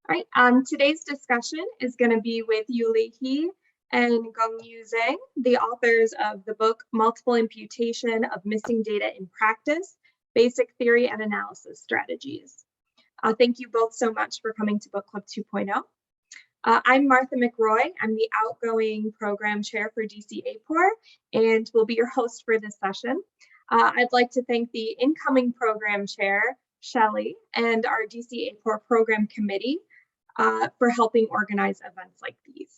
All right, today's discussion is going to be with Yulei and Guangyu Zhang, the authors of the book Multiple Imputation of Missing Data in Practice, Basic Theory and Analysis Strategies. Thank you both so much for coming to Book Club 2.0. I'm Martha McRoy. I'm the outgoing program chair for DC-AAPOR and will be your host for this session. I'd like to thank the incoming program chair, Shelley, and our DC-AAPOR program committee for helping organize events like these.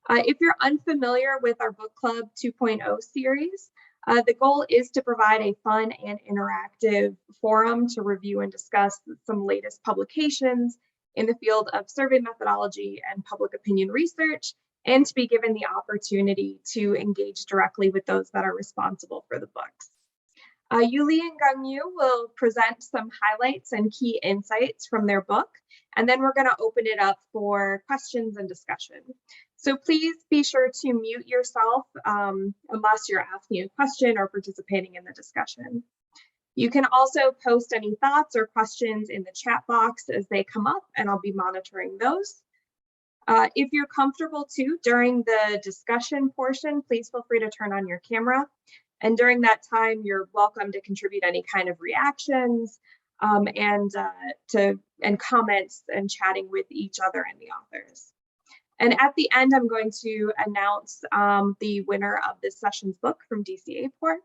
If you're unfamiliar with our Book Club 2.0 series, the goal is to provide a fun and interactive forum to review and discuss some latest publications in the field of survey methodology and public opinion research, and to be given the opportunity to engage directly with those that are responsible for the books. Yulei and Guangyu will present some highlights and key insights from their book, and then we're going to open it up for questions and discussion. So please be sure to mute yourself unless you're asking a question or participating in the discussion. You can also post any thoughts or questions in the chat box as they come up, and I'll be monitoring those. If you're comfortable too, during the discussion portion, please feel free to turn on your camera. And during that time, you're welcome to contribute any kind of reactions and comments and chatting with each other and the authors. And at the end, I'm going to announce the winner of this session's book from DC-AAPOR.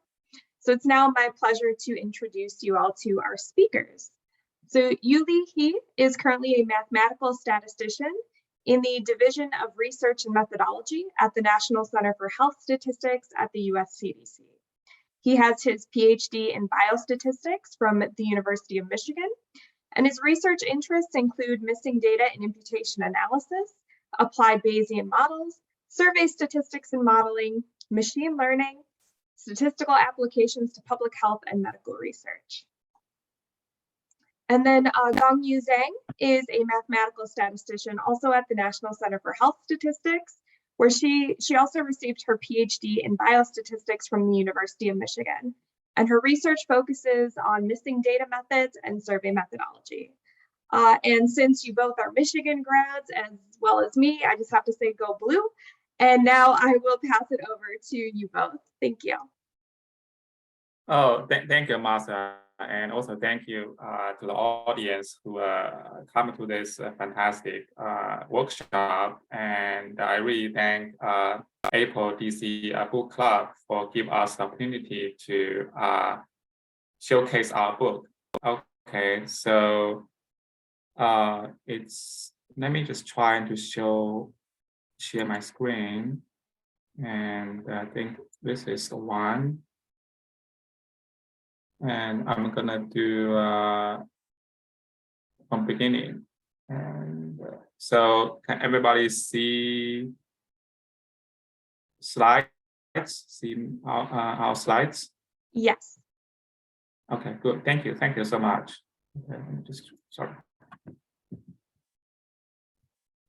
So it's now my pleasure to introduce you all to our speakers. So Yulei is currently a mathematical statistician in the Division of Research and Methodology at the National Center for Health Statistics at the US CDC. He has his PhD in biostatistics from the University of Michigan, and his research interests include missing data in imputation analysis, applied Bayesian models, survey statistics and modeling, machine learning, statistical applications to public health and medical research. And then Guangyu Zhang is a mathematical statistician also at the National Center for Health Statistics, where she also received her PhD in biostatistics from the University of Michigan. And her research focuses on missing data methods and survey methodology. And since you both are Michigan grads as well as me, I just have to say go blue. And now I will pass it over to you both. Thank you. Oh, thank you, Martha. And also thank you to the audience who come to this fantastic workshop. And I really thank AAPOR DC Book Club for giving us the opportunity to showcase our book. Okay, so let me just try to share my screen. And I think this is the one. And I'm gonna do from beginning. And so can everybody see slides? See our slides? Yes. Okay, good. Thank you. Thank you so much. Okay, let me just sorry.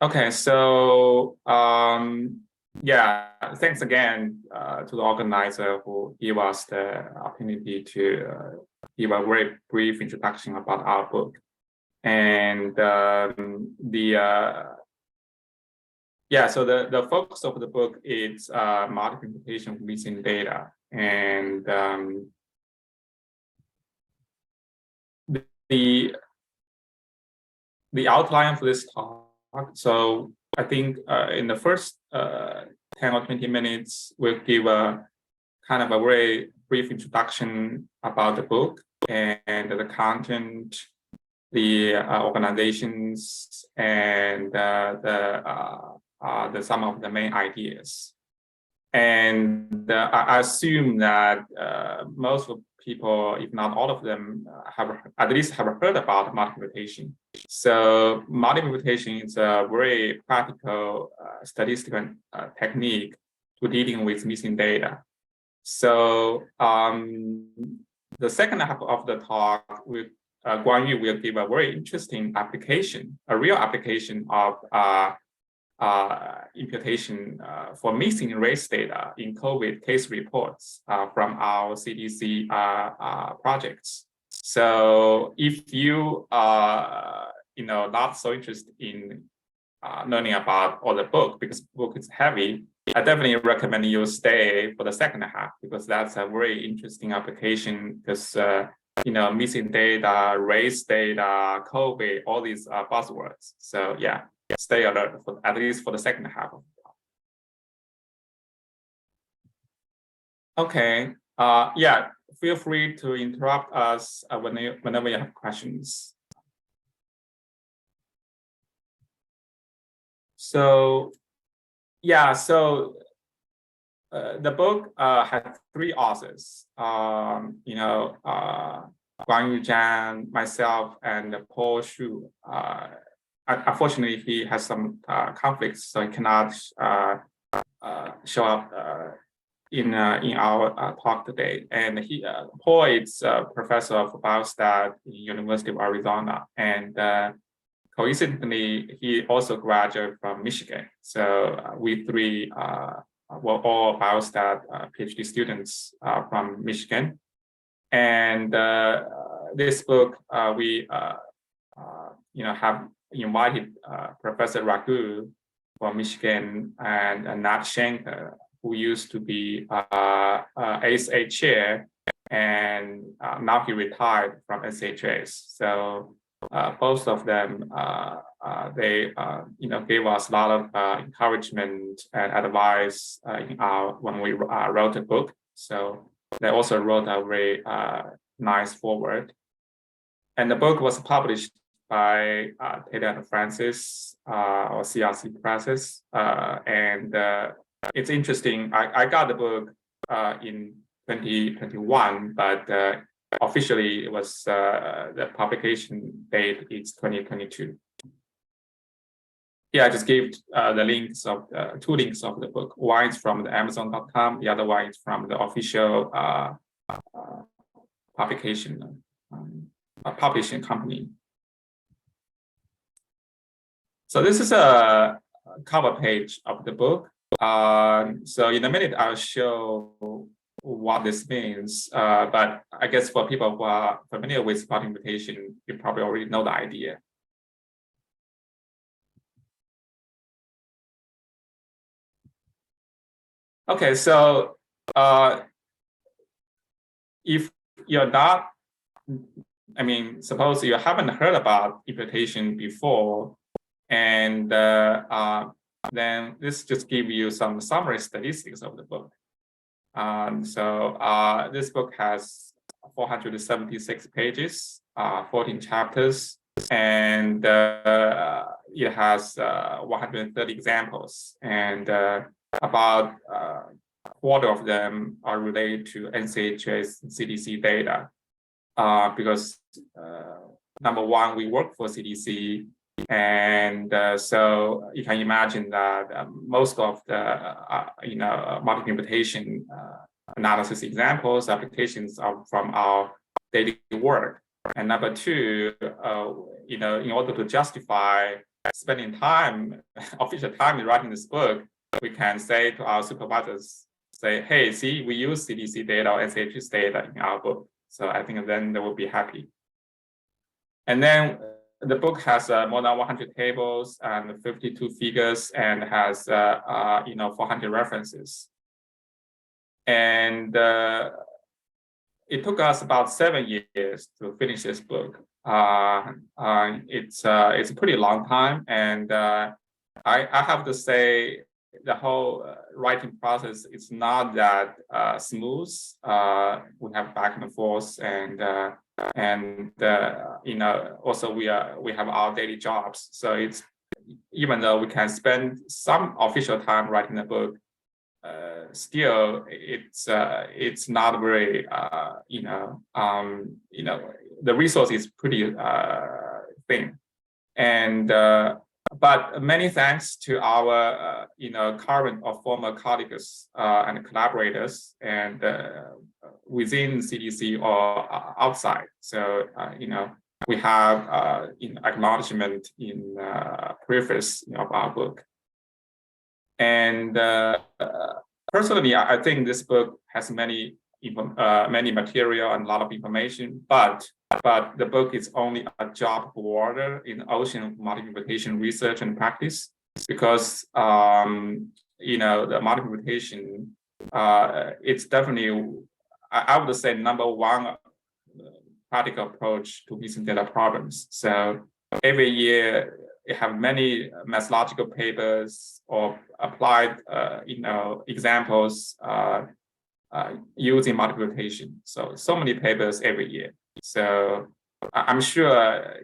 Okay, so yeah, thanks again to the organizer who gave us the opportunity to give a very brief introduction about our book. And so the focus of the book is multiple imputation of missing data. And the outline for this talk. So I think in the first 10 or 20 minutes, we'll give a kind of a very brief introduction about the book and the content, the organizations, and some of the main ideas. And I assume that most of people, if not all of them, have at least heard about multiple imputation. So multiple imputation is a very practical statistical technique to dealing with missing data. So the second half of the talk, Guangyu will give a very interesting application, a real application of imputation for missing race data in COVID case reports from our CDC projects. So if you not so interested in learning about all the book because book is heavy, I definitely recommend you stay for the second half because that's a very interesting application because missing data, race data, COVID, all these buzzwords. So yeah, stay alert for at least for the second half of the talk. Okay. Yeah, feel free to interrupt us whenever you have questions. So, yeah, so the book had 3 authors, Guangyu Zhang, myself, and Paul Shu. Unfortunately, he has some conflicts, so he cannot show up in our talk today. And Paul is a professor of biostat in University of Arizona, and coincidentally, he also graduated from Michigan. So we 3 were all biostat PhD students from Michigan. And this book, we have invited Professor Raghu from Michigan and Nat Shankar, who used to be ASA chair, and now he retired from SHS. So both of them, they gave us a lot of encouragement and advice when we wrote the book. So they also wrote a very nice foreword. And the book was published by Taylor and Francis or CDC Process, and it's interesting. I got the book in 2021, but officially it was the publication date is 2022. Yeah, I just gave the links of 2 links of the book. One is from the Amazon.com, the other one is from the official publication publishing company. So this is a cover page of the book. So in a minute, I'll show what this means. But I guess for people who are familiar with spot imputation, you probably already know the idea. Okay, so if you're not, suppose you haven't heard about imputation before, and then this just gives you some summary statistics of the book. So this book has 476 pages, 14 chapters, and it has 130 examples, and about a quarter of them are related to NCHS CDC data, because number one, we work for CDC, and so you can imagine that most of the multiple imputation analysis examples, applications are from our daily work. And number two, in order to justify spending time, official time in writing this book, we can say to our supervisors, say, hey, see, we use CDC data or SHS data in our book. So I think then they will be happy. And then the book has more than 100 tables and 52 figures and has 400 references. And it took us about 7 years to finish this book. It's a pretty long time, and I have to say the whole writing process is not that smooth. We have back and forth, and also we have our daily jobs. So it's, even though we can spend some official time writing the book, still it's not very the resource is pretty thin, and but many thanks to our current or former colleagues and collaborators, and within CDC or outside. So we have acknowledgement in preface of our book. And personally, I think this book has many material and a lot of information, but but the book is only a drop of water in the ocean of multiple imputation research and practice, because the multiple imputation, it's definitely, I would say, number one practical approach to missing data problems. So every year you have many methodological papers or applied examples using multiple imputation. So many papers every year. So I'm sure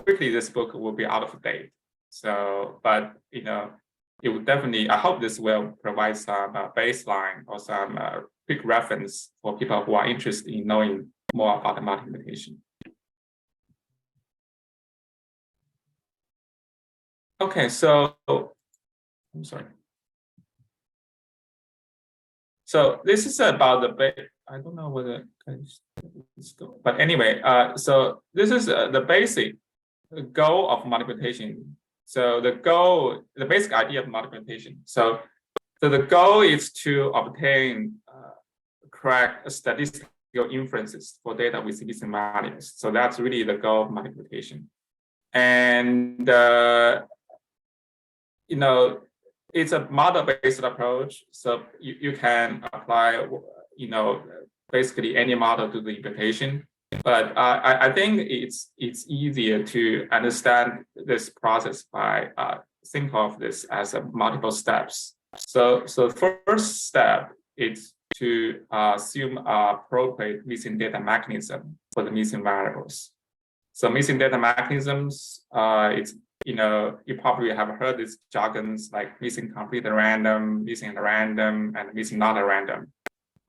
quickly this book will be out of date. So, but it would definitely, I hope this will provide some baseline or some quick reference for people who are interested in knowing more about the multiple imputation. Okay, so I'm sorry. So this is about the I don't know whether but anyway, so this is the basic goal of multiple imputation. So the basic idea of multiple imputation. So the goal is to obtain correct statistical inferences for data with missing values. So that's really the goal of multiple imputation. And it's a model-based approach. So you can apply basically any model to the imputation. But I think it's easier to understand this process by think of this as multiple steps. So first step is to assume an appropriate missing data mechanism for the missing variables. So missing data mechanisms, it's you probably have heard these jargons like missing complete at random, missing at random, and missing not at random.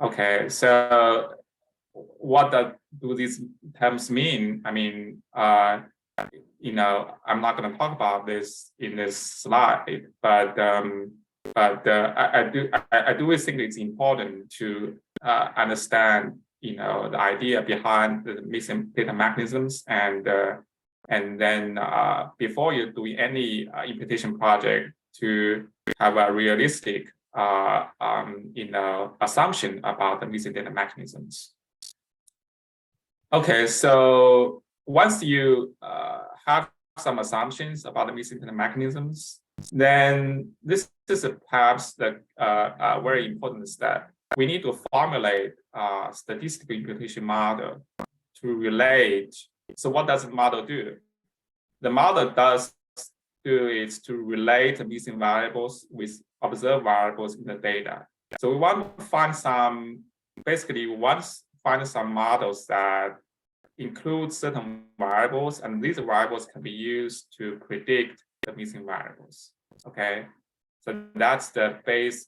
Okay, so what do these terms mean? I mean, I'm not going to talk about this in this slide, but I do think it's important to understand, the idea behind the missing data mechanisms, and then before you're doing any imputation project, to have a realistic assumption about the missing data mechanisms. Okay, so once you have some assumptions about the missing data mechanisms, then this is perhaps the very important step. We need to formulate a statistical imputation model to relate. So what does the model do? The model does do is to relate the missing variables with observed variables in the data. So we want to find some models that include certain variables, and these variables can be used to predict the missing variables. Okay, so that's the base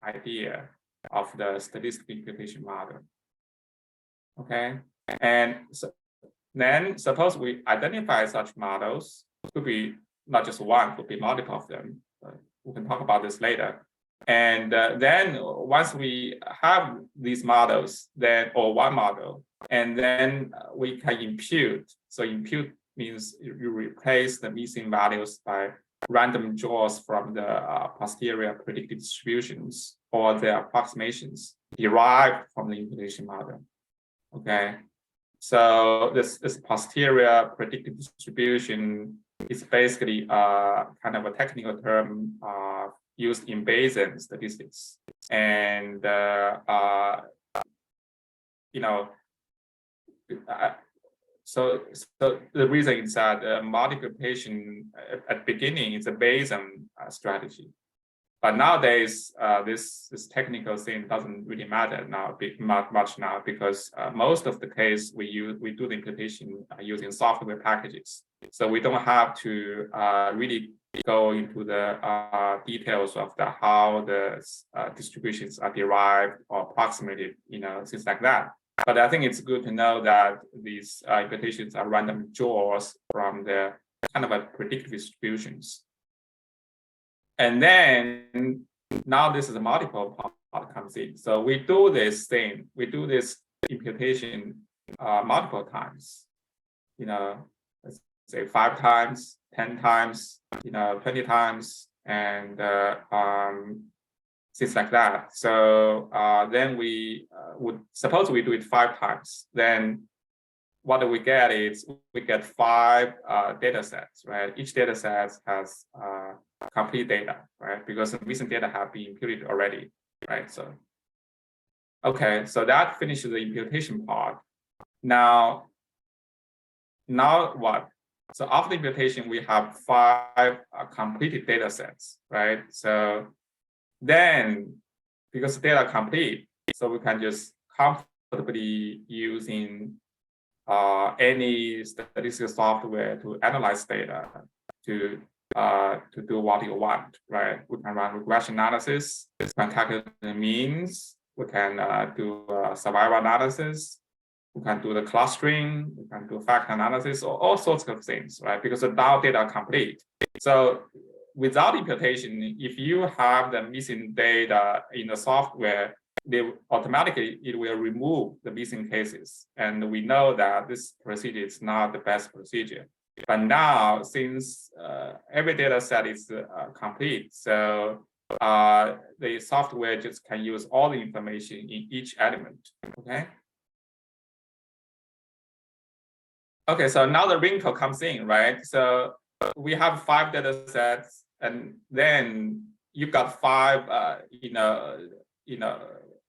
idea of the statistical imputation model. Okay, and so then suppose we identify such models. Could be not just one, could be multiple of them. We can talk about this later. And then once we have these models, or one model, and then we can impute. So impute means you replace the missing values by random draws from the posterior predictive distributions or the approximations derived from the imputation model. Okay, so this posterior predictive distribution is basically kind of a technical term used in Bayesian statistics, and so the reason is that multiplication at the beginning is a Bayesian strategy, but nowadays this technical thing doesn't really matter now much now, because most of the case we do the imputation using software packages, so we don't have to really go into the details of how the distributions are derived or approximated, things like that. But I think it's good to know that these imputations are random draws from the kind of a predictive distributions. And then now this is a multiple part comes in. So we do this imputation multiple times, let's say 5 times, 10 times, 20 times, and things like that. So then we would suppose we do it 5 times. Then what we get is we get 5 data sets, right? Each data set has complete data, right? Because the missing data have been imputed already, right? So, okay, so that finishes the imputation part. Now what? So after imputation, we have 5 completed data sets, right? So then, because the data are complete, so we can just comfortably using any statistical software to analyze data to do what you want, right? We can run regression analysis, we can calculate the means, we can do survival analysis, we can do the clustering, we can do factor analysis, or all sorts of things, right? Because the now data are complete. So without imputation, if you have the missing data in the software, it will remove the missing cases. And we know that this procedure is not the best procedure. But now, since every data set is complete, so the software just can use all the information in each element, okay? Okay, so now the wrinkle comes in, right? So we have 5 data sets, and then you've got 5,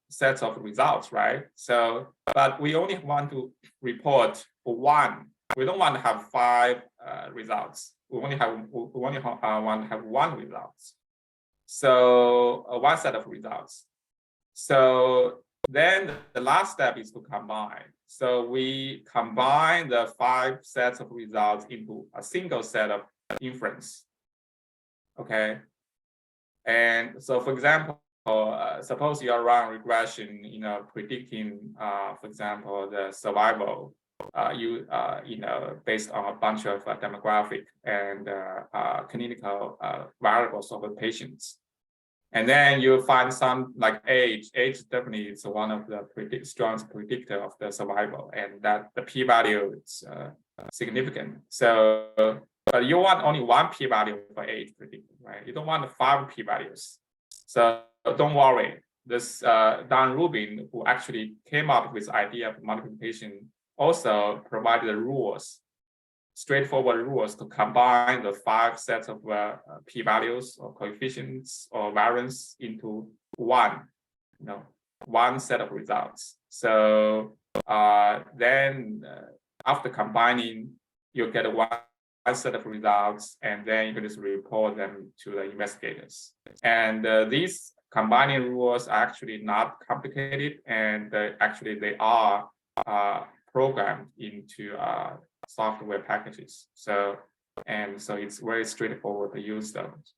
sets of results, right? So, but we only want to report 1. We don't want to have 5 results. We only want to have 1 result. So 1 set of results. So then the last step is to combine. So we combine the 5 sets of results into a single set of inference. Okay. And so, for example, suppose you are run regression, predicting, for example, the survival, based on a bunch of demographic and clinical variables of the patients. And then you find some like age. Age definitely is one of the strongest predictor of the survival, and that the p-value is significant. So, but you want only 1 p-value for age predictor, right? You don't want 5 p-values. So don't worry. This Dan Rubin, who actually came up with the idea of multiplication, also provided the rules, straightforward rules to combine the 5 sets of p-values or coefficients or variance into 1 set of results. So then after combining, you get 1 set of results, and then you can just report them to the investigators. And these combining rules are actually not complicated, and actually they are programmed into software packages. So it's very straightforward to use those.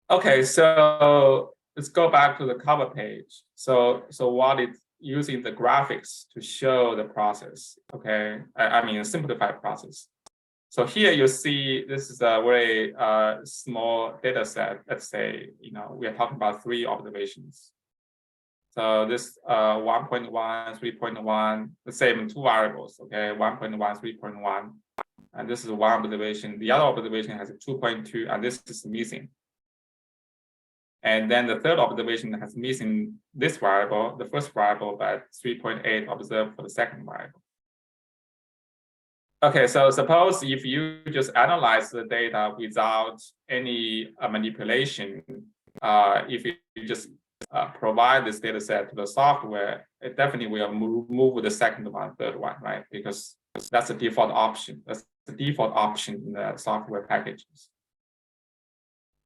Okay, so let's go back to the cover page. So what it's using the graphics to show the process. Okay, I mean a simplified process. So here you see this is a very small data set. Let's say we are talking about 3 observations. So this 1.1, 3.1, the same 2 variables. Okay, 1.1, 3.1, and this is 1 observation. The other observation has a 2.2, and this is missing. And then the 3rd observation has missing this variable, the first variable, but 3.8 observed for the 2nd variable. Okay, so suppose if you just analyze the data without any manipulation, if you just provide this data set to the software, it definitely will move the 2nd one, 3rd one, right? Because that's the default option. That's the default option in the software packages.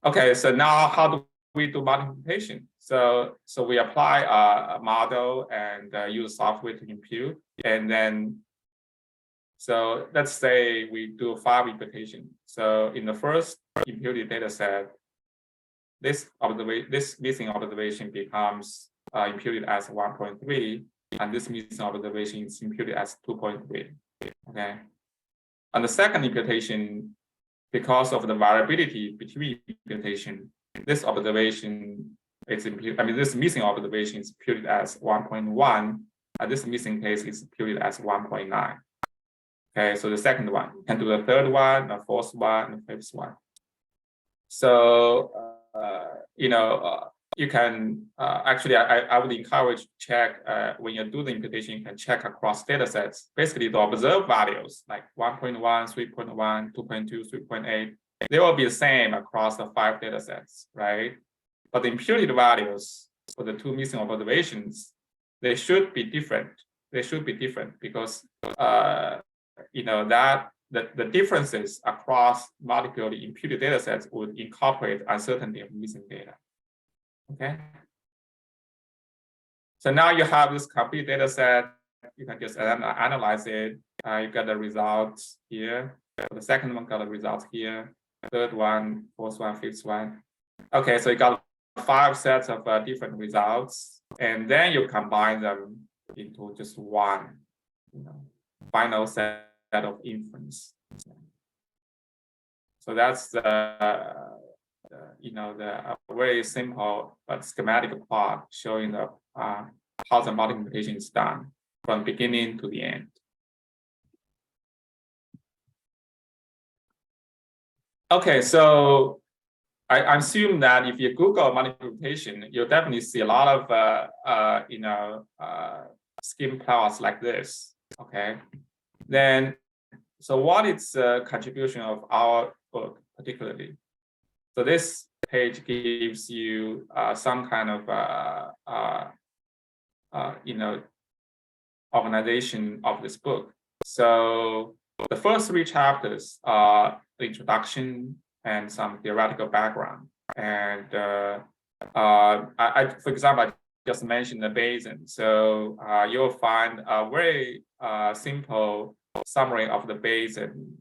Okay, so now how do we do multiplication? So we apply a model and use software to impute, and then so let's say we do 5 imputation. So in the first imputed data set, this missing observation becomes imputed as 1.3, and this missing observation is imputed as 2.3. Okay. On the 2nd imputation, because of the variability between imputation, this observation is imputed. I mean, this missing observation is imputed as 1.1, and this missing case is imputed as 1.9. Okay, so the 2nd one, you can do the 3rd one, the 4th one, and the 5th one. So you can actually, I would encourage check when you do the imputation, you can check across data sets. Basically, the observed values like 1.1, 3.1, 2.2, 3.8, they will be the same across the 5 data sets, right? But the imputed values for the 2 missing observations, they should be different. They should be different because that the differences across multiple imputed data sets would incorporate uncertainty of missing data. Okay. So now you have this complete data set. You can just analyze it. You got the results here. The second one got the results here. Third one, fourth one, fifth one. Okay, so you got 5 sets of different results, and then you combine them into just one, final set of inference. So that's the very simple but schematic part showing the how the multiplication is done from beginning to the end. Okay, so I assume that if you Google multiplication, you'll definitely see a lot of scheme plots like this. Okay, then so what is the contribution of our book particularly? So this page gives you some kind of organization of this book. So the first 3 chapters are the introduction and some theoretical background. And for example, I just mentioned the Bayesian. So you'll find a very simple summary of the Bayesian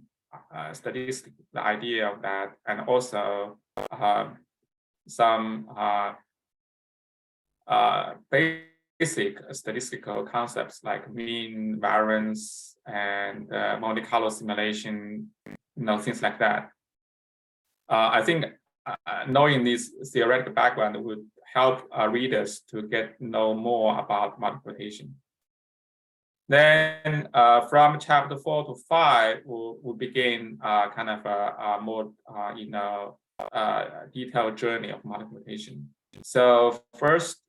statistic, the idea of that, and also some basic statistical concepts like mean, variance, and Monte Carlo simulation, things like that. I think knowing this theoretical background would help readers to know more about multiplication. Then from chapter 4 to 5, we'll begin kind of a more detailed journey of multiplication. So first,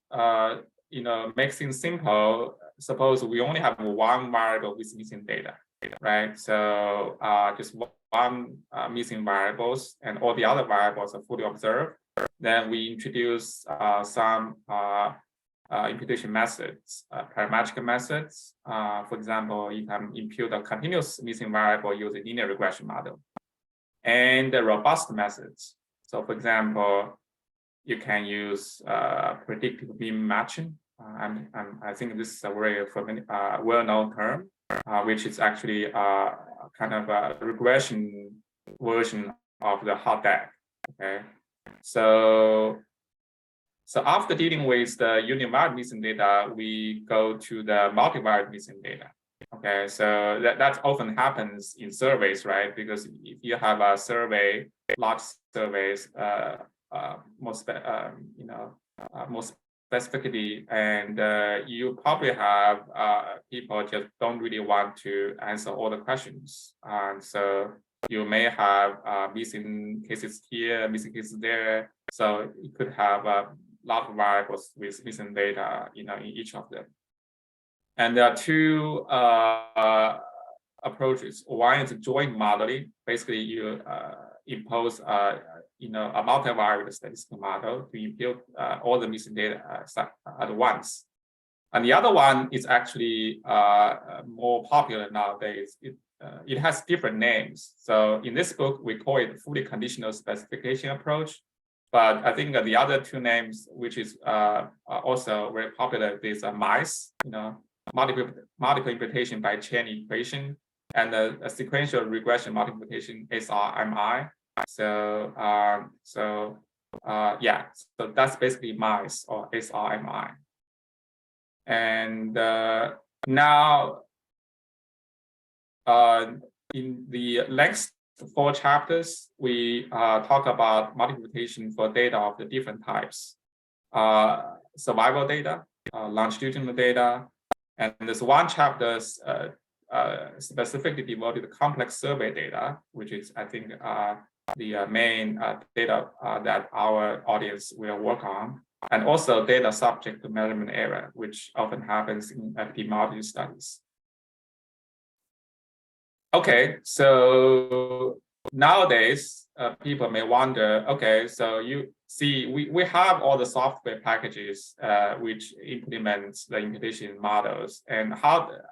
make things simple. Suppose we only have one variable with missing data, right? So just one missing variables, and all the other variables are fully observed. Then we introduce some imputation methods, parametric methods. For example, you can impute a continuous missing variable using linear regression model, and the robust methods. So for example, you can use predictive beam matching. I think this is a very well-known term, which is actually kind of a regression version of the hot DAG. Okay, so after dealing with the univariate missing data, we go to the multivariate missing data. Okay, so that often happens in surveys, right? Because if you have a survey, large surveys, more specifically, and you probably have people just don't really want to answer all the questions, and so you may have missing cases here, missing cases there. So you could have a lot of variables with missing data, in each of them. And there are 2 approaches. One is joint modeling. Basically, you impose a multivariate statistical model to impute all the missing data at once. And the other one is actually more popular nowadays. It has different names. So in this book, we call it fully conditional specification approach. But I think the other 2 names, which is also very popular, is MICE, multiple imputation by chain equation, and a sequential regression multiplication, SASMi. So that's basically MICE or SASMi. And now in the next 4 chapters, we talk about multiplication for data of the different types: survival data, longitudinal data, and there's one chapter specifically devoted to complex survey data, which is, I think, the main data that our audience will work on. and also data subject to measurement error, which often happens in epidemiology studies. Okay, so nowadays, people may wonder, okay, so you see, we have all the software packages which implements the imputation models, and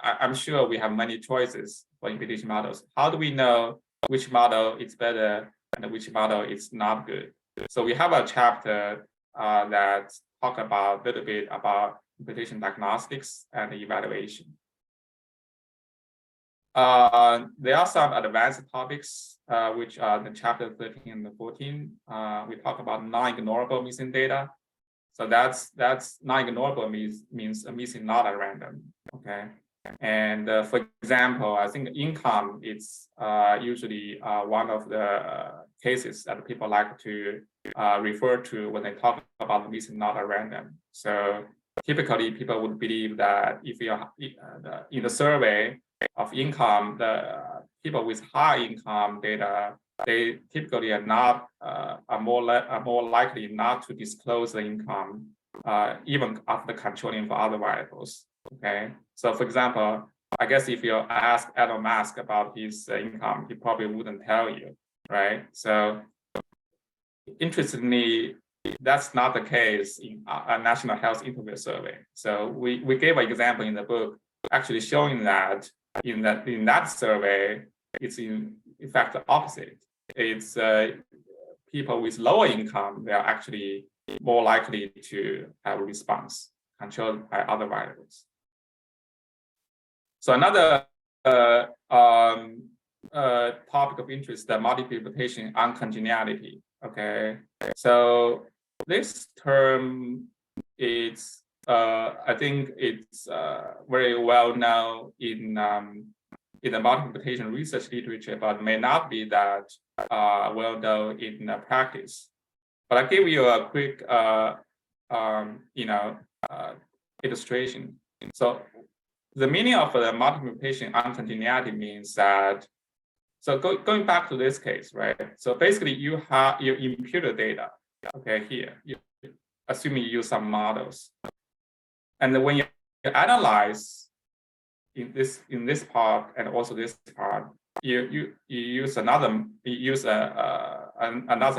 I'm sure we have many choices for imputation models. How do we know which model is better and which model is not good? So we have a chapter that talk about a little bit about imputation diagnostics and evaluation. There are some advanced topics, which are in chapter 13 and 14. We talk about non-ignorable missing data. So that's non-ignorable means a missing not at random. Okay. And for example, I think income is usually one of the cases that people like to refer to when they talk about missing not at random. So typically, people would believe that if you're in the survey of income, the people with high income data, they typically are more likely not to disclose the income, even after controlling for other variables. Okay, so for example, I guess if you ask Elon Musk about his income, he probably wouldn't tell you, right? So interestingly, that's not the case in a national health interview survey. So we gave an example in the book, actually showing that in that survey, it's in fact the opposite. It's people with lower income, they are actually more likely to have a response controlled by other variables. So another topic of interest, the multiple imputation uncongeniality. Okay, so this term is I think it's very well known in the multiple imputation research literature, but may not be that well known in practice. But I'll give you a quick illustration. So the meaning of the multiple imputation uncongeniality means that, so going back to this case, right? So basically you impute the data, okay, here, assuming you use some models. And then when you analyze in this part and also this part, you use another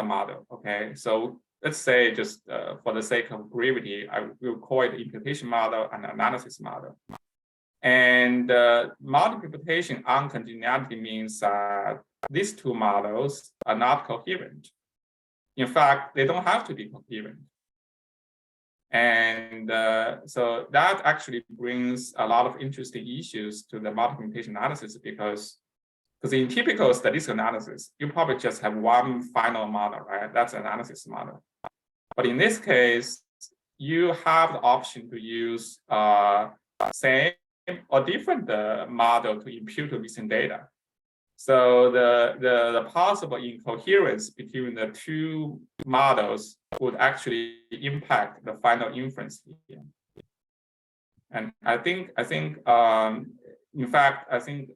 model, okay? So let's say just for the sake of brevity, I will call it imputation model and analysis model. And multiple imputation uncongeniality means that these two models are not coherent. In fact, they don't have to be coherent. And so that actually brings a lot of interesting issues to the multiple imputation analysis, because in typical statistical analysis, you probably just have one final model, right? That's an analysis model. But in this case, you have the option to use same or different model to impute missing data. So the possible incoherence between the two models would actually impact the final inference here. And I think in fact, I think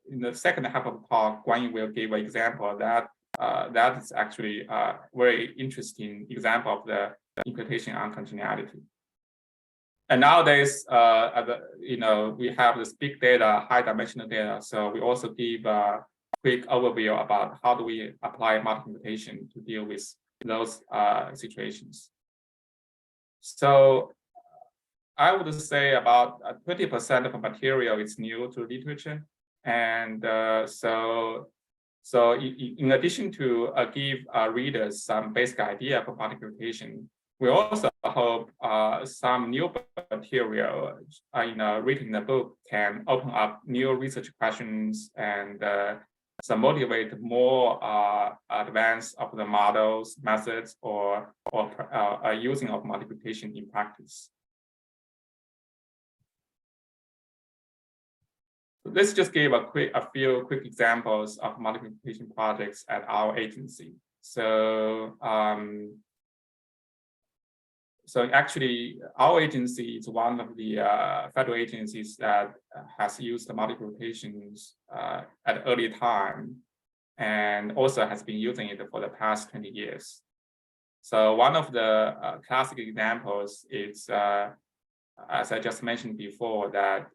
in the second half of the talk, Guangyu will give an example that that is actually a very interesting example of the imputation uncongeniality. And nowadays, we have this big data, high dimensional data. So we also give a quick overview about how do we apply multiple imputation to deal with those situations. So I would say about 20% of the material is new to literature. And so in addition to give readers some basic idea for multiple imputation, we also hope some new material written in the book can open up new research questions and some motivate more advance of the models, methods, or using of multiple imputation in practice. Let's just give a few quick examples of multiple imputation projects at our agency. So actually, our agency is one of the federal agencies that has used the multiple imputations at early time, and also has been using it for the past 20 years. So one of the classic examples is, as I just mentioned before, that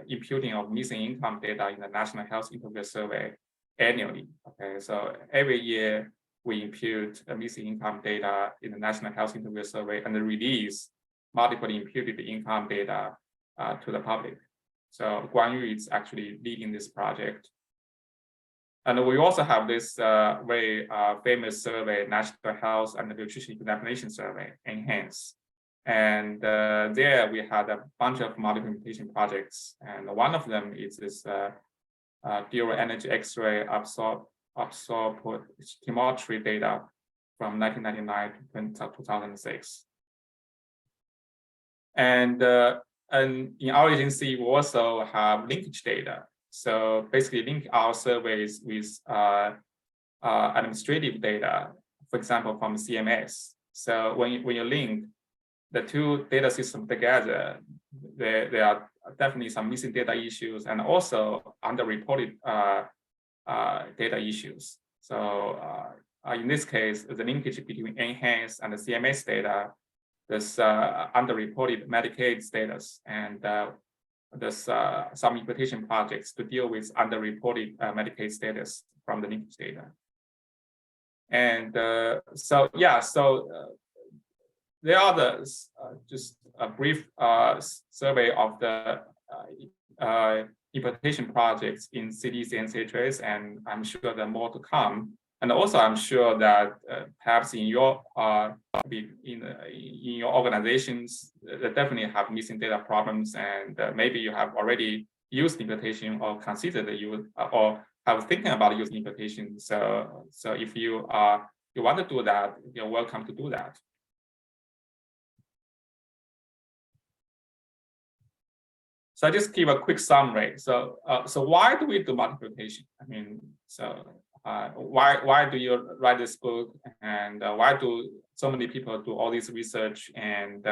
imputing of missing income data in the National Health Interview Survey annually. Okay, so every year we impute missing income data in the National Health Interview Survey and release multiple imputed income data to the public. So Guangyu is actually leading this project. And we also have this very famous survey, National Health and Nutrition Examination Survey, NHANES. And there we had a bunch of multiple implementation projects. And one of them is this dual energy X-ray absorptiometry data from 1999 to 2006. And in our agency, we also have linkage data. So basically link our surveys with administrative data, for example, from CMS. So when you link the two data systems together, there are definitely some missing data issues and also underreported data issues. So in this case, the linkage between NHANES and the CMS data, there's underreported Medicaid status, and there's some imputation projects to deal with underreported Medicaid status from the linkage data. And so there are just a brief survey of the imputation projects in CDC and CHS, and I'm sure there are more to come. And also, I'm sure that perhaps in your organizations, they definitely have missing data problems, and maybe you have already used imputation or considered the use or have thinking about using imputation. So if you want to do that, you're welcome to do that. So I just give a quick summary. So why do we do multiplication? I mean, why do you write this book, and why do so many people do all this research and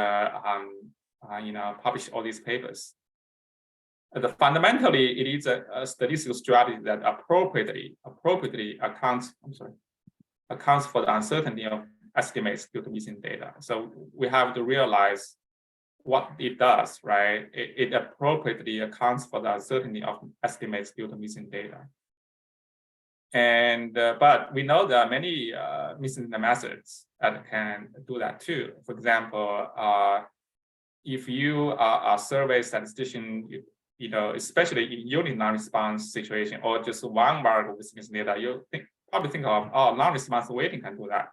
publish all these papers? Fundamentally, it is a statistical strategy that appropriately accounts for the uncertainty of estimates due to missing data. So we have to realize what it does, right? It appropriately accounts for the uncertainty of estimates due to missing data. And but we know there are many missing methods that can do that too. For example, if you are a survey statistician, especially in unit non-response situation or just one variable with missing data, you probably think of, non-response weighting can do that.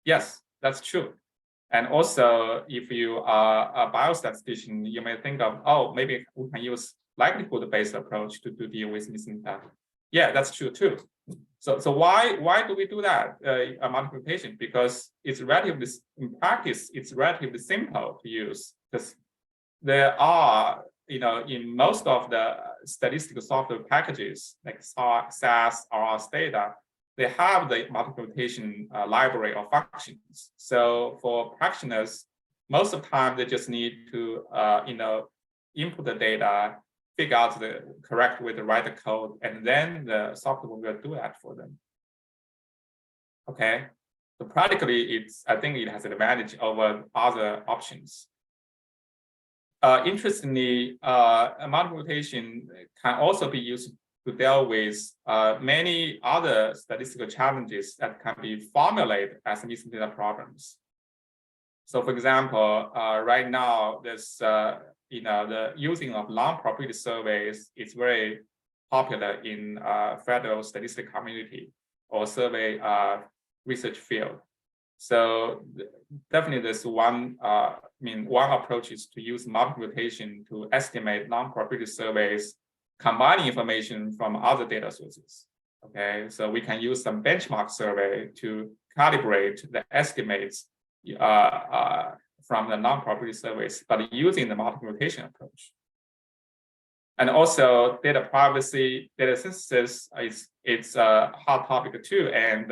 Yes, that's true. And also, if you are a biostatistician, you may think of, maybe we can use likelihood-based approach to deal with missing data. Yeah, that's true too. So why do we do that? Multiplication, because it's relatively, in practice, it's relatively simple to use, because there are, in most of the statistical software packages like SAS or Stata, they have the multiplication library or functions. So for practitioners, most of the time they just need to input the data, figure out the correct way to write the code, and then the software will do that for them. Okay, so practically, I think it has an advantage over other options. Interestingly, multiplication can also be used to deal with many other statistical challenges that can be formulated as missing data problems. So, for example, right now, there's the using of non-proprietary surveys is very popular in federal statistical community or survey research field. So definitely, there's one approach is to use multiplication to estimate non-proprietary surveys, combining information from other data sources. Okay, so we can use some benchmark survey to calibrate the estimates from the non-proprietary surveys, but using the multiplication approach. And also, data privacy, data synthesis it's a hot topic too. And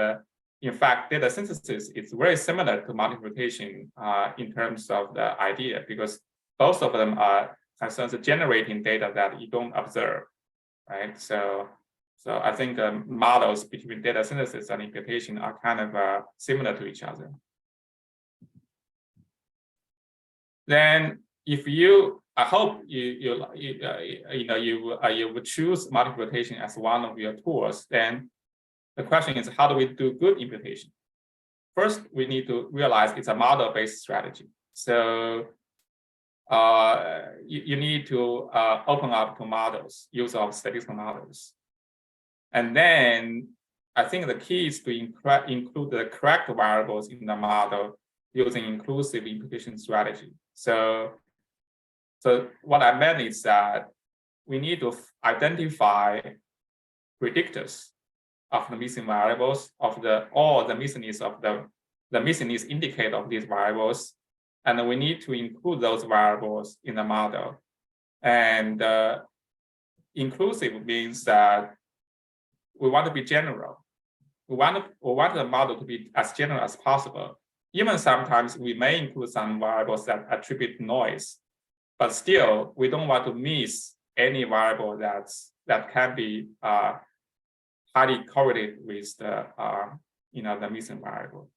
in fact, data synthesis is very similar to multiplication in terms of the idea, because both of them are concerns of generating data that you don't observe, right? So I think models between data synthesis and imputation are kind of similar to each other. then if you, I hope you would choose multi-imputation as one of your tools. Then the question is, how do we do good imputation? First, we need to realize it's a model-based strategy. So you need to open up to models, use of statistical models. And then I think the key is to include the correct variables in the model using inclusive imputation strategy. So what I meant is that we need to identify predictors of the missing variables of the missingness of the missingness indicator of these variables, and we need to include those variables in the model. And inclusive means that we want to be general. We want the model to be as general as possible. Even sometimes we may include some variables that attribute noise, but still we don't want to miss any variable that can be highly correlated with the the missing variable.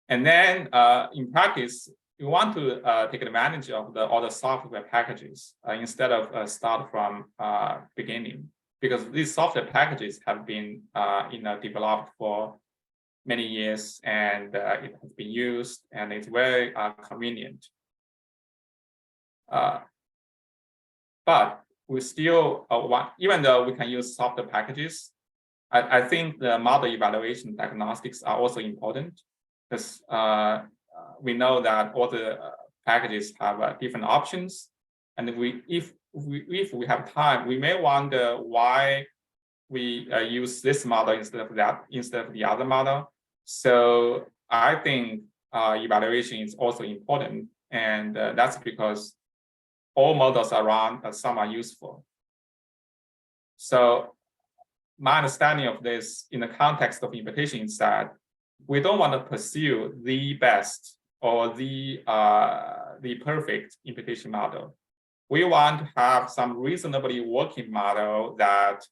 And then in practice, you want to take advantage of all the software packages instead of start from beginning, because these software packages have been developed for many years, and it has been used, and it's very convenient. But we still want, even though we can use software packages, I think the model evaluation diagnostics are also important, because we know that all the packages have different options, and if we have time, we may wonder why we use this model instead of the other model. So I think evaluation is also important, and that's because all models around, some are useful. So my understanding of this in the context of imputation is that we don't want to pursue the best or the perfect imputation model. We want to have some reasonably working model that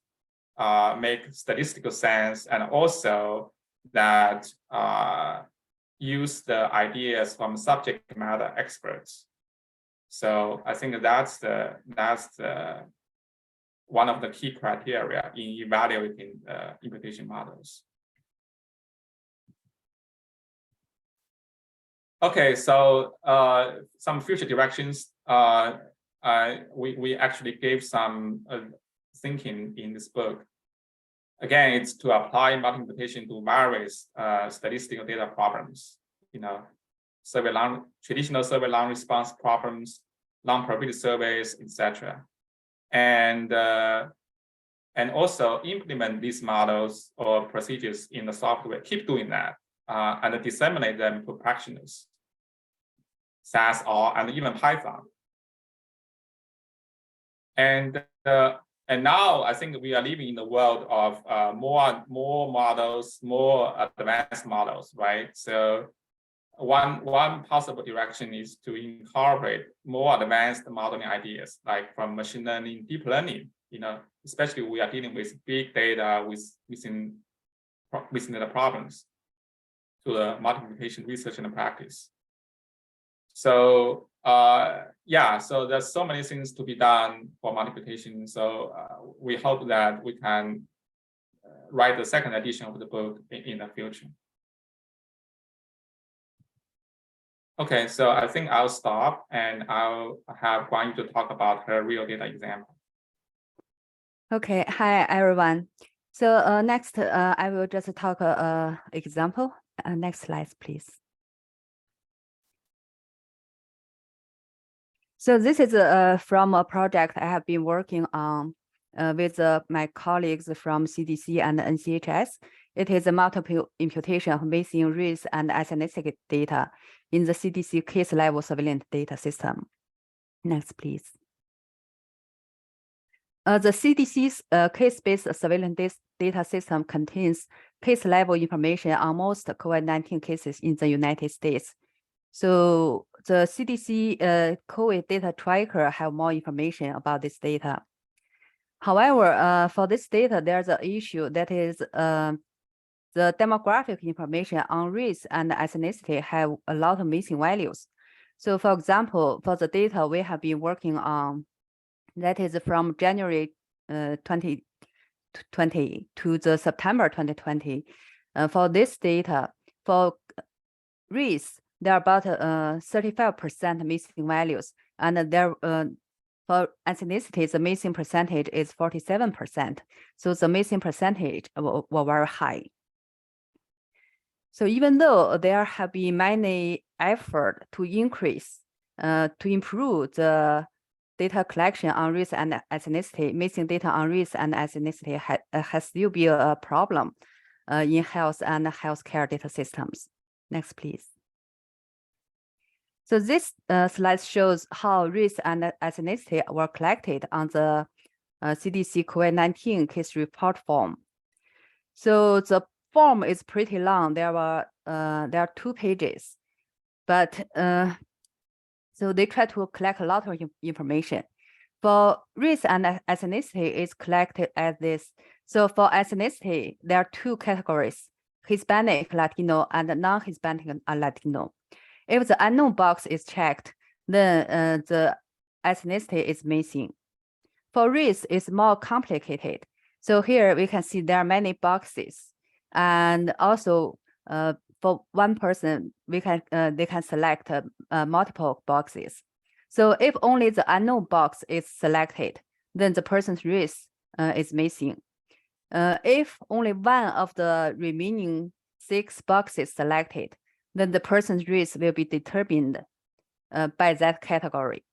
make statistical sense, and also that use the ideas from subject matter experts. So I think that's one of the key criteria in evaluating imputation models. Okay, so some future directions. We actually gave some thinking in this book. Again, it's to apply multi-imputation to various statistical data problems. Traditional survey long response problems, long probability surveys, etc. And also implement these models or procedures in the software. Keep doing that and disseminate them to practitioners, SAS, R, and even Python. And now I think we are living in the world of more models, more advanced models, right? So one possible direction is to incorporate more advanced modeling ideas, like from machine learning, deep learning. Especially we are dealing with big data within the problems to the multi-imputation research and practice. So so there's so many things to be done for multi-imputation. So we hope that we can write the second edition of the book in the future. Okay, so I think I'll stop, and I'll have Guangyu to talk about her real data example. Okay, hi everyone. So next, I will just talk example. Next slide, please. So this is from a project I have been working on with my colleagues from CDC and NCHS. It is a multiple imputation of missing race and ethnicity data in the CDC case level surveillance data system. Next, please. The CDC's case-based surveillance data system contains case-level information on most COVID-19 cases in the United States. So the CDC COVID data tracker have more information about this data. However, for this data, there's an issue that is the demographic information on race and ethnicity have a lot of missing values. So for example, for the data we have been working on, that is from January 2020 to the September 2020. For this data, for race, there are about 35% missing values, and there for ethnicity, the missing percentage is 47%. So the missing percentage were very high. So even though there have been many efforts to increase, to improve the data collection on race and ethnicity, missing data on race and ethnicity has still been a problem in health and healthcare data systems. Next, please. So this slide shows how race and ethnicity were collected on the CDC COVID-19 case report form. So the form is pretty long. There are 2 pages, but so they try to collect a lot of information. For race and ethnicity is collected as this. So for ethnicity, there are 2 categories: Hispanic Latino and non-Hispanic Latino. If the unknown box is checked, then the ethnicity is missing. For race, it's more complicated. So here we can see there are many boxes, and also for one person, they can select multiple boxes. So if only the unknown box is selected, then the person's race is missing. If only one of the remaining 6 boxes selected, then the person's race will be determined by that category.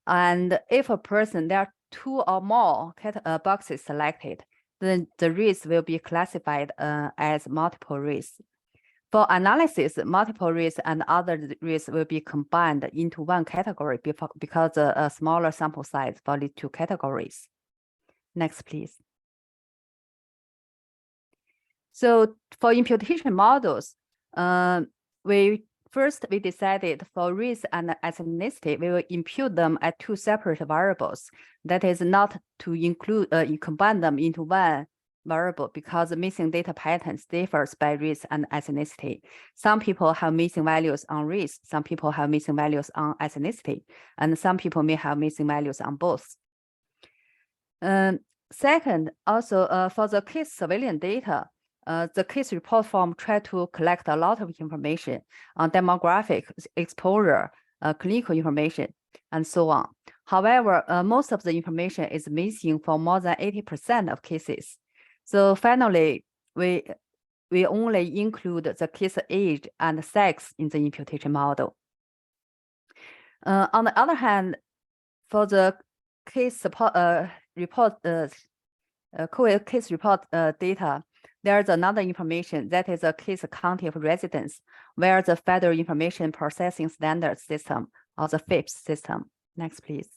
And if a person, there are 2 or more boxes selected, then the race will be classified as multiple race. For analysis, multiple race and other race will be combined into one category because a smaller sample size for the 2 categories. Next, please. So for imputation models, we decided for race and ethnicity, we will impute them as 2 separate variables. That is not to include combine them into one variable, because missing data patterns differs by race and ethnicity. Some people have missing values on race, some people have missing values on ethnicity, and some people may have missing values on both. Second, also for the case surveillance data, the case report form try to collect a lot of information on demographic, exposure, clinical information, and so on. However, most of the information is missing for more than 80% of cases. So finally, we only include the case age and sex in the imputation model. On the other hand, for the case report data, there is another information that is a case county of residence, where the Federal Information Processing Standards System, or the FIPS system. Next, please.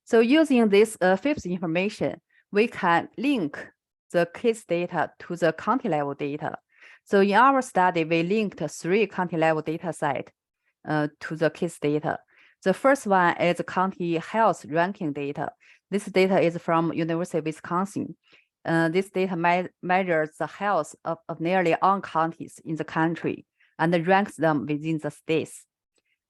So using this FIPS information, we can link the case data to the county level data. So in our study, we linked 3 county level data sets to the case data. The first one is county health ranking data. This data is from University of Wisconsin. This data measures the health of nearly all counties in the country and ranks them within the states.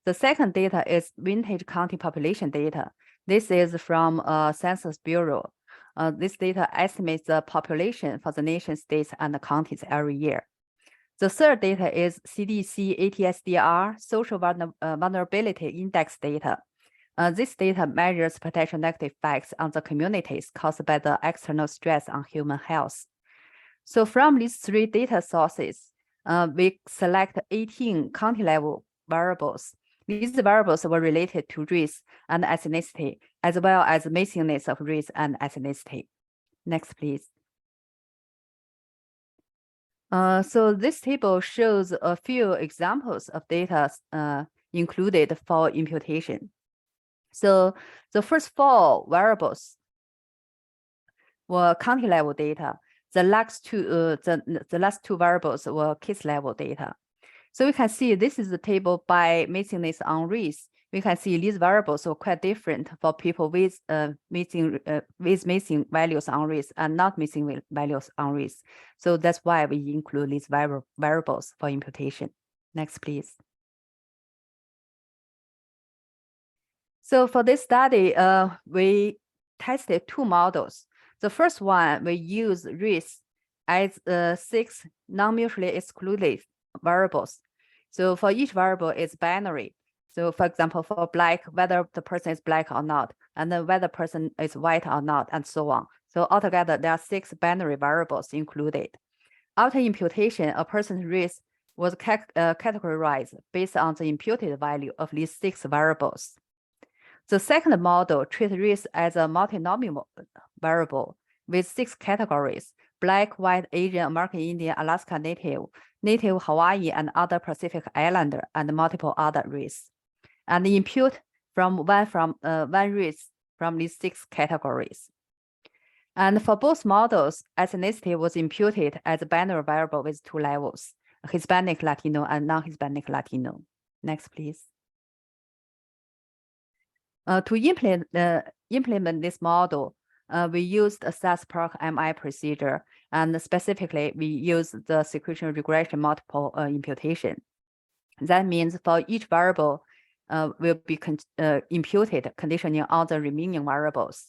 The second data is vintage county population data. This is from Census Bureau. This data estimates the population for the nation, states, and counties every year. The third data is CDC ATSDR Social Vulnerability Index data. This data measures potential negative effects on the communities caused by the external stress on human health. So from these 3 data sources, we select 18 county level variables. These variables were related to race and ethnicity, as well as missingness of race and ethnicity. Next, please. So this table shows a few examples of data included for imputation. So the first 4 variables were county level data. The last 2 variables were case level data. So we can see this is the table by missingness on race. we can see these variables are quite different for people with missing values on risk and not missing values on risk. So that's why we include these variables for imputation. Next, please. So for this study, we tested two models. The first one, we use risk as 6 non-mutually excluded variables. So for each variable, it's binary. So for example, for black, whether the person is black or not, and then whether the person is white or not, and so on. So altogether, there are 6 binary variables included. After imputation, a person's risk was categorized based on the imputed value of these 6 variables. The second model treats risk as a multinomial variable with 6 categories: Black, White, Asian, American Indian, Alaska Native, Native Hawaii, and other Pacific Islander, and multiple other risks. And impute from one risk from these 6 categories. And for both models, ethnicity was imputed as a binary variable with 2 levels: Hispanic Latino and non-Hispanic Latino. Next, please. To implement this model, we used a SASMi procedure, and specifically, we used the sequential regression multiple imputation. That means for each variable will be imputed conditioning on the remaining variables.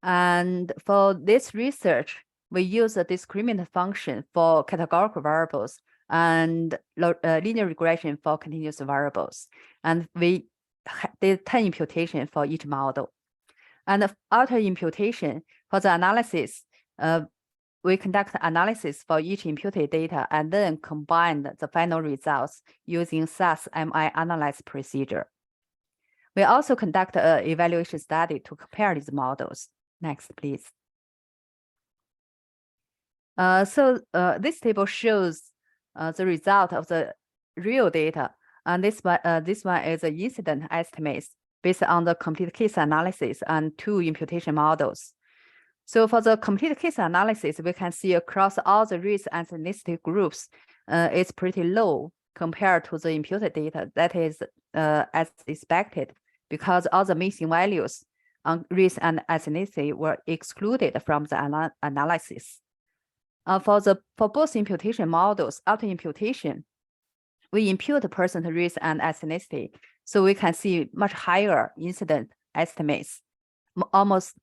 And for this research, we use a discriminant function for categorical variables and linear regression for continuous variables. And we did 10 imputation for each model. And after imputation, for the analysis, we conduct analysis for each imputed data and then combine the final results using SASMi analyze procedure. We also conduct an evaluation study to compare these models. Next, please. This table shows the result of the real data. And this one is an incident estimates based on the complete case analysis and 2 imputation models. So for the complete case analysis, we can see across all the race and ethnicity groups, it's pretty low compared to the imputed data. That is as expected, because all the missing values on race and ethnicity were excluded from the analysis. For both imputation models, after imputation, we impute the person's race and ethnicity, so we can see much higher incident estimates, almost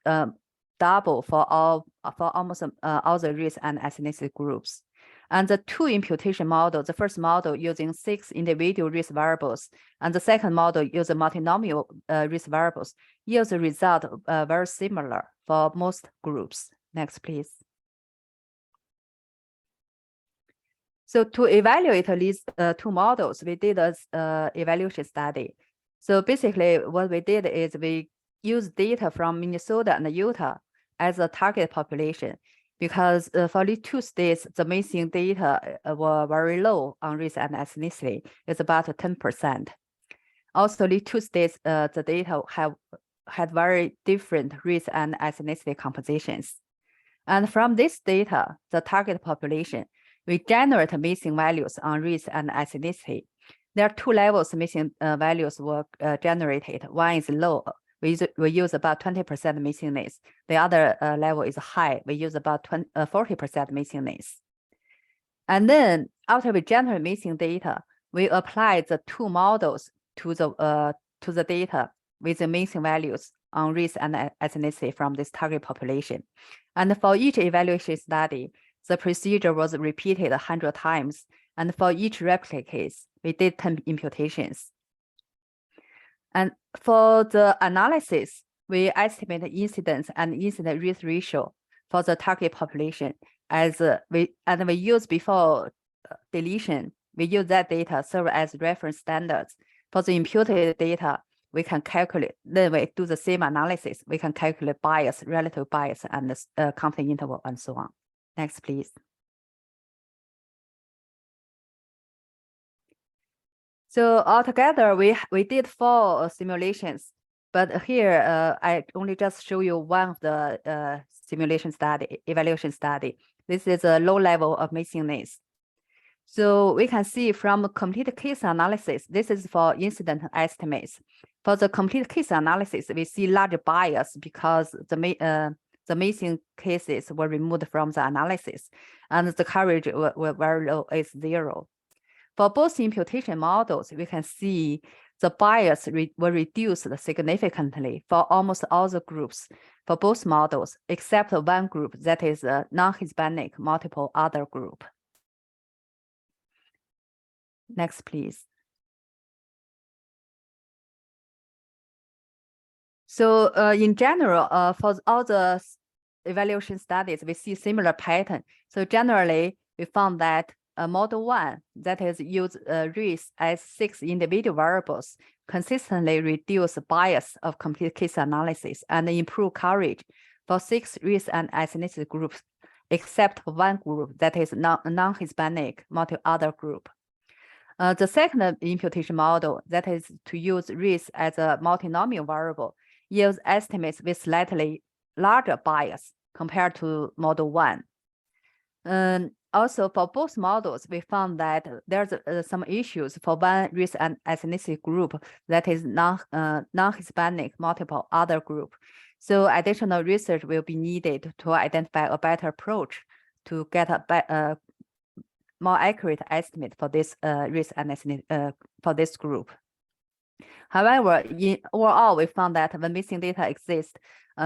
double for almost all the race and ethnicity groups. And the 2 imputation models, the first model using 6 individual risk variables, and the second model using multinomial risk variables, yields a result very similar for most groups. Next, please. So to evaluate these 2 models, we did a evaluation study. So basically what we did is we used data from Minnesota and Utah as a target population, because for these 2 states, the missing data were very low on race and ethnicity. It's about 10%. Also, these 2 states, the data had very different race and ethnicity compositions. And from this data, the target population, we generate missing values on race and ethnicity. There are 2 levels missing values were generated. One is low. We use about 20% missingness. The other level is high. We use about 40% missingness. And then after we generate missing data, we apply the 2 models to the data with the missing values on race and ethnicity from this target population. And for each evaluation study, the procedure was repeated 100 times. And for each replica case, we did 10 imputations. And for the analysis, we estimate incidence and incident risk ratio for the target population as we use before deletion. We use that data serve as reference standards. For the imputed data, we can calculate, then we do the same analysis. We can calculate bias, relative bias, and the confidence interval, and so on. Next, please. So altogether, we did 4 simulations, but here I only just show you one of the simulation study, evaluation study. This is a low level of missingness. So we can see from complete case analysis, this is for incident estimates. For the complete case analysis, we see large bias because the missing cases were removed from the analysis, and the coverage were very low, is 0. For both imputation models, we can see the bias were reduced significantly for almost all the groups for both models, except one group, that is a non-Hispanic multiple other group. Next, please. So in general, for all the evaluation studies, we see similar pattern. So generally, we found that model 1, that is use race as 6 individual variables, consistently reduce bias of complete case analysis and improve coverage for 6 race and ethnicity groups, except for one group, that is non-Hispanic multi-other group. The second imputation model, that is to use race as a multinomial variable, yields estimates with slightly larger bias compared to model 1. Also, for both models, we found that there's some issues for one race and ethnicity group, that is non-Hispanic multiple other group. So additional research will be needed to identify a better approach to get a more accurate estimate for this race and ethnicity for this group. However, overall, we found that when missing data exists,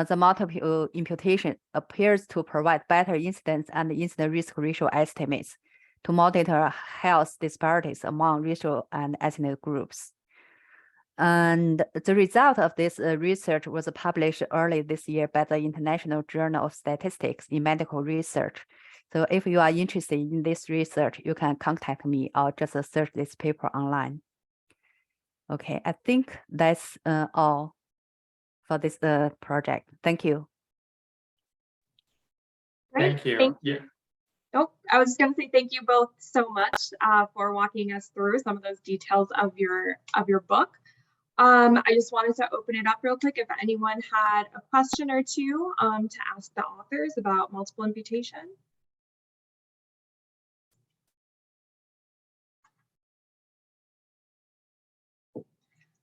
the multiple imputation appears to provide better incidence and incident risk ratio estimates to monitor health disparities among racial and ethnic groups. And the result of this research was published early this year by the International Journal of Statistics in Medical Research. So if you are interested in this research, you can contact me or just search this paper online. Okay, I think that's all for this project. Thank you. Great. Thank you. Yeah. Oh, I was going to say thank you both so much for walking us through some of those details of your book. I just wanted to open it up real quick if anyone had a question or two to ask the authors about multiple imputation.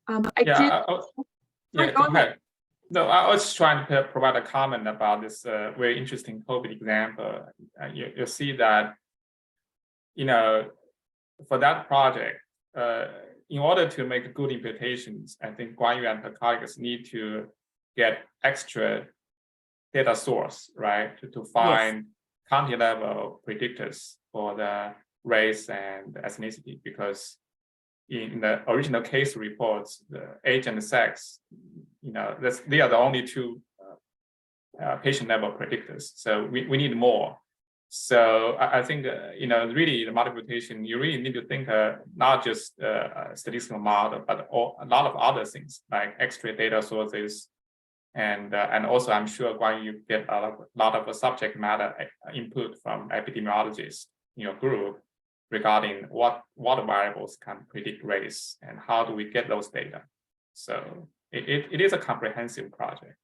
Go ahead. No, I was trying to provide a comment about this very interesting COVID example. You see that, for that project, in order to make good imputations, I think Guangyu and her colleagues need to get extra data source, right, to find county level predictors for the race and ethnicity, because in the original case reports, the age and the sex, they are the only 2 patient level predictors. So we need more. So I think, really the multiplication, you really need to think not just a statistical model, but a lot of other things like extra data sources. And also, I'm sure when you get a lot of subject matter input from epidemiologists in your group regarding what variables can predict race and how do we get those data. So it is a comprehensive project.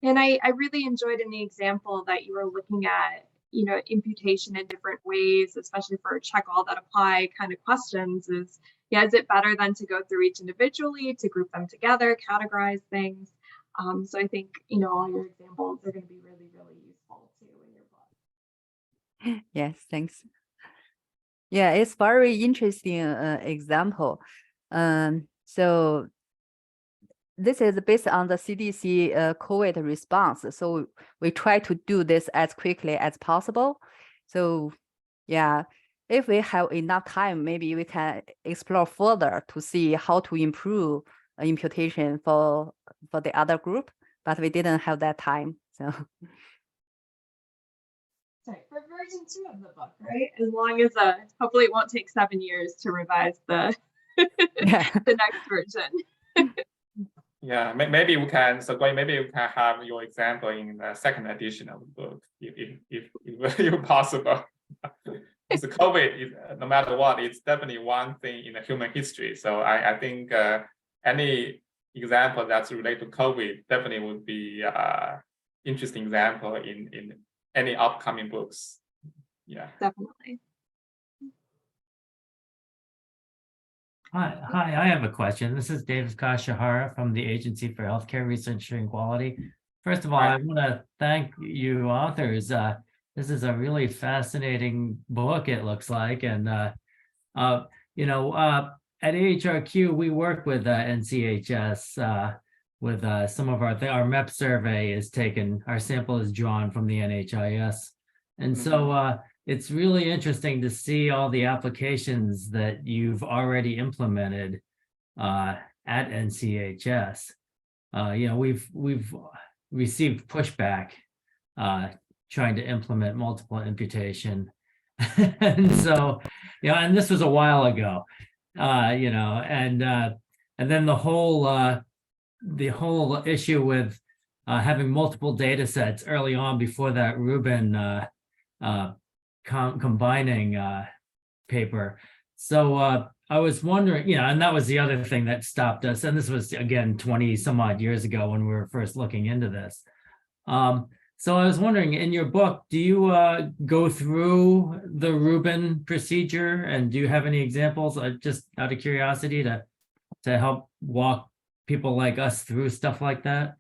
And I really enjoyed in the example that you were looking at, imputation in different ways, especially for check all that apply kind of questions is it better than to go through each individually, to group them together, categorize things? So I think, all your examples are going to be really, really useful too in your book. Yes, thanks. Yeah, it's very interesting example. So this is based on the CDC COVID response. So we try to do this as quickly as possible. So yeah, if we have enough time, maybe we can explore further to see how to improve imputation for the other group, but we didn't have that time. So sorry, for version 2 of the book, right? As long as hopefully it won't take 7 years to revise the the next version. Yeah, maybe we can. So maybe we can have your example in the second edition of the book, if possible. Because COVID, no matter what, it's definitely one thing in the human history. So I think any example that's related to COVID definitely would be interesting example in any upcoming books. Yeah. Definitely. Hi, I have a question. This is David Kashihara from the Agency for Healthcare Research and Quality. First of all, Hi. I want to thank you authors. This is a really fascinating book, it looks like. And, you know, at AHRQ, we work with NCHS with some of our MEP survey is taken, our sample is drawn from the NHIS. And so it's really interesting to see all the applications that you've already implemented at NCHS. You know, we've received pushback trying to implement multiple imputation. And so, you know, and this was a while ago, you know, and then the whole issue with having multiple data sets early on before that Rubin combining paper. So I was wondering, you know, and that was the other thing that stopped us. And this was, again, 20 some odd years ago when we were first looking into this. So I was wondering, in your book, do you go through the Rubin procedure, and do you have any examples, just out of curiosity, to help walk people like us through stuff like that?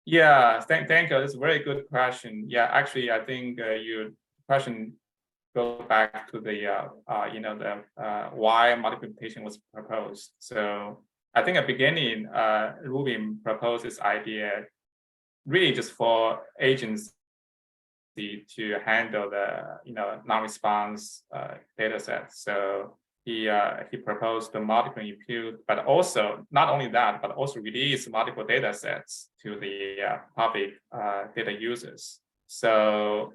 Yeah, thank you. That's a very good question. Yeah, actually, I think your question goes back to the you know, the why multiple imputation was proposed. So I think at the beginning, Rubin proposed this idea really just for agency to handle the, you know, non-response data set. So he proposed the multiple impute, but also not only that, but also release multiple data sets to the public data users. So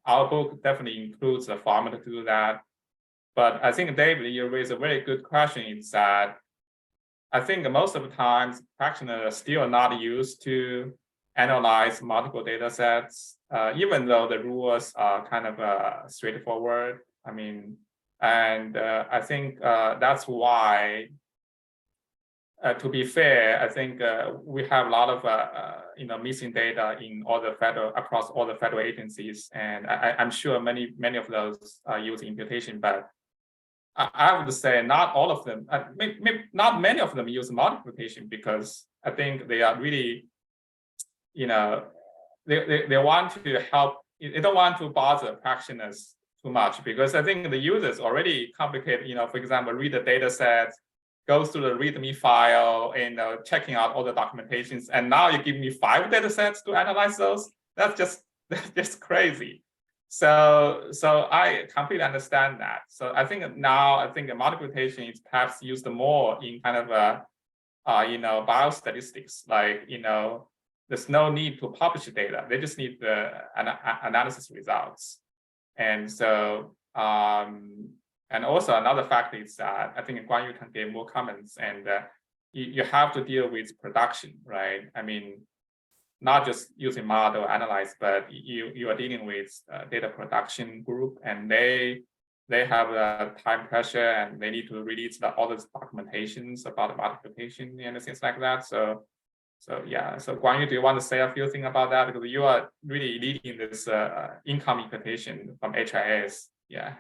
our book definitely includes a format to do that. But I think, David, you raised a very good question. Is that I think most of the times practitioners are still not used to analyze multiple data sets, even though the rules are kind of straightforward. I mean, and I think that's why, to be fair, I think we have a lot of you know, missing data in all the across all the federal agencies, and I'm sure many of those use imputation, but I would say not all of them, maybe not many of them use multiplication, because I think they are really, you know, they want to help. They don't want to bother practitioners too much, because I think the users already complicate, you know, for example, read the data set, go through the README file, and checking out all the documentations. And now you give me 5 data sets to analyze those. That's just crazy. So I completely understand that. So I think now multiplication is perhaps used more in kind of you know, biostatistics, like, you know, there's no need to publish data. They just need the analysis results. And so, and also another fact is that I think Guangyu can give more comments, and you have to deal with production, right? I mean, not just using model analyze, but you are dealing with data production group, and they have a time pressure, and they need to release all those documentations about the multiplication and things like that. So yeah, so Guangyu, do you want to say a few things about that? Because you are really leading this income imputation from HIS. Yeah.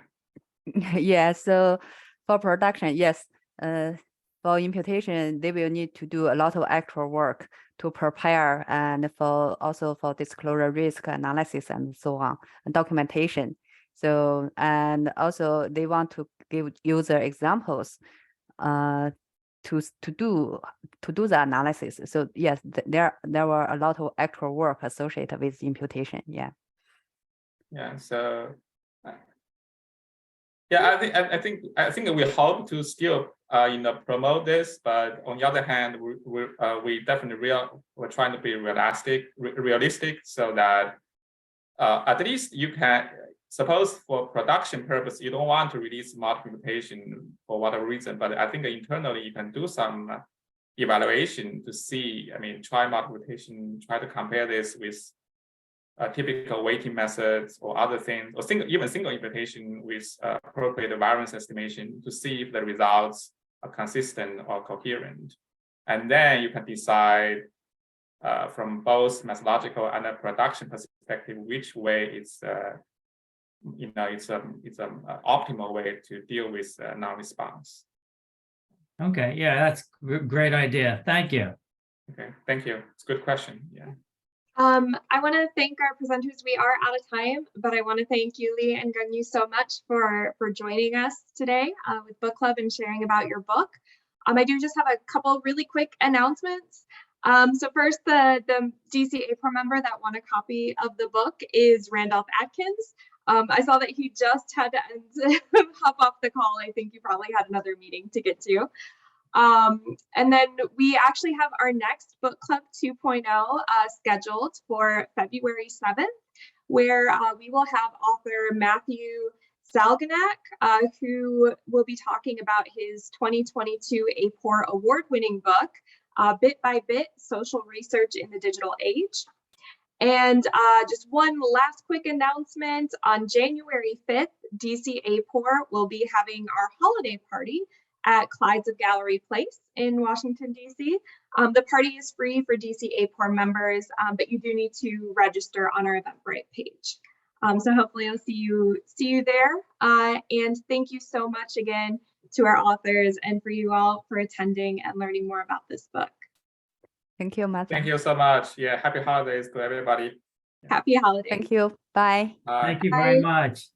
Yeah, so for production, yes, for imputation, they will need to do a lot of actual work to prepare, and also for disclosure risk analysis and so on, and documentation. So, and also they want to give user examples to do the analysis. So yes, there were a lot of actual work associated with imputation. Yeah. Yeah. So yeah, I think we hope to still you know, promote this, but on the other hand, we definitely we're trying to be realistic, so that at least you can, suppose for production purpose, you don't want to release multiplication for whatever reason, but I think internally you can do some evaluation to see, I mean, try multiplication, try to compare this with typical weighting methods or other things, or even single imputation with appropriate variance estimation to see if the results are consistent or coherent. And then you can decide from both methodological and a production perspective, which way is it's an optimal way to deal with non-response. Okay, yeah, that's great idea. Thank you. Okay, thank you. It's a good question. Yeah. I want to thank our presenters. We are out of time, but I want to thank Yulei and Guangyu so much for joining us today with Book Club and sharing about your book. I do just have a couple really quick announcements. So first, the DC-AAPOR member that won a copy of the book is Randolph Atkins. I saw that he just had to hop off the call. I think you probably had another meeting to get to. And then we actually have our next Book Club 2.0 scheduled for February 7th, where we will have author Matthew Salganak, who will be talking about his 2022 AAPOR award-winning book, Bit by Bit, Social Research in the Digital Age. And just one last quick announcement, on January 5th, DC-AAPOR will be having our holiday party at Clyde's of Gallery Place in Washington, D.C. The party is free for DC-AAPOR members, but you do need to register on our Eventbrite page. So hopefully I'll see you there. And thank you so much again to our authors and for you all for attending and learning more about this book. Thank you, Martha. Thank you so much. Yeah, happy holidays to everybody. Happy holidays. Thank you. Bye. Bye. Thank you very much.